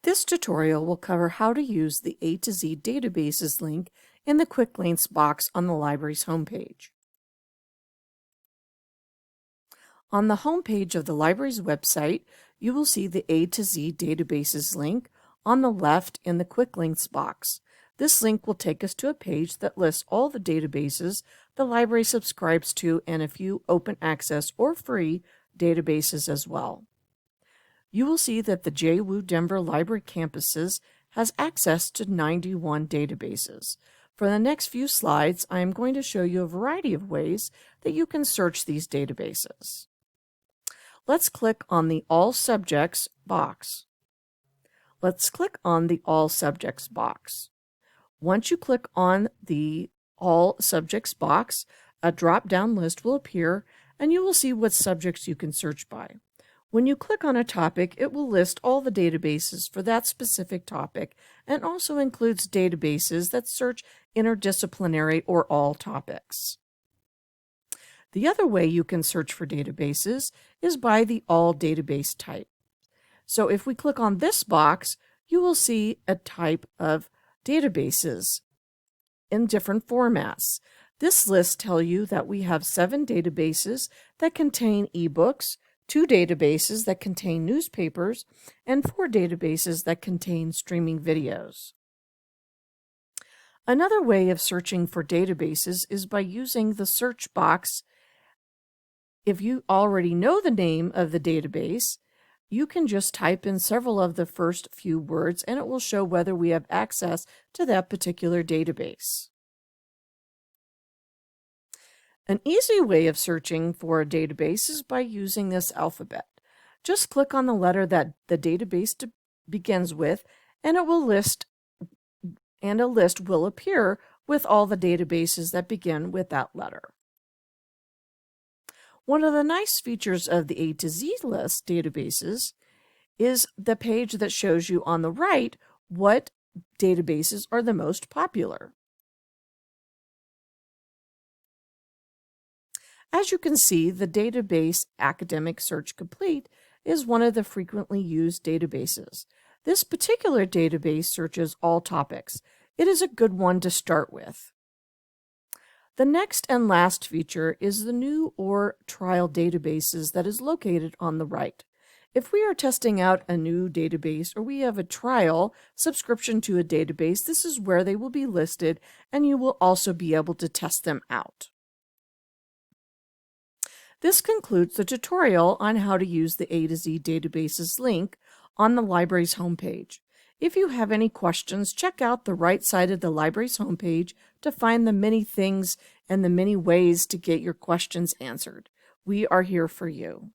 This tutorial will cover how to use the A to Z databases link in the Quick Links box on the library's homepage. On the homepage of the library's website, you will see the A to Z databases link on the left in the Quick Links box. This link will take us to a page that lists all the databases the library subscribes to and a few open access or free databases as well. You will see that the JWU Denver Library Campuses has access to 91 databases. For the next few slides, I am going to show you a variety of ways that you can search these databases. Let's click on the All Subjects box. Let's click on the All Subjects box. Once you click on the All Subjects box, a drop-down list will appear and you will see what subjects you can search by. When you click on a topic, it will list all the databases for that specific topic and also includes databases that search interdisciplinary or all topics. The other way you can search for databases is by the All Database type. So if we click on this box, you will see a type of databases in different formats. This list tells you that we have 7 databases that contain ebooks, 2 databases that contain newspapers, and 4 databases that contain streaming videos. Another way of searching for databases is by using the search box. If you already know the name of the database, you can just type in several of the first few words and it will show whether we have access to that particular database. An easy way of searching for a database is by using this alphabet. Just click on the letter that the database begins with and it will list, and a list will appear with all the databases that begin with that letter. One of the nice features of the A to Z list databases is the page that shows you on the right what databases are the most popular. As you can see, the database Academic Search Complete is one of the frequently used databases. This particular database searches all topics. It is a good one to start with. The next and last feature is the new or trial databases that is located on the right. If we are testing out a new database or we have a trial subscription to a database, this is where they will be listed and you will also be able to test them out. This concludes the tutorial on how to use the A to Z databases link on the library's homepage. If you have any questions, check out the right side of the library's homepage to find the many things and the many ways to get your questions answered. We are here for you.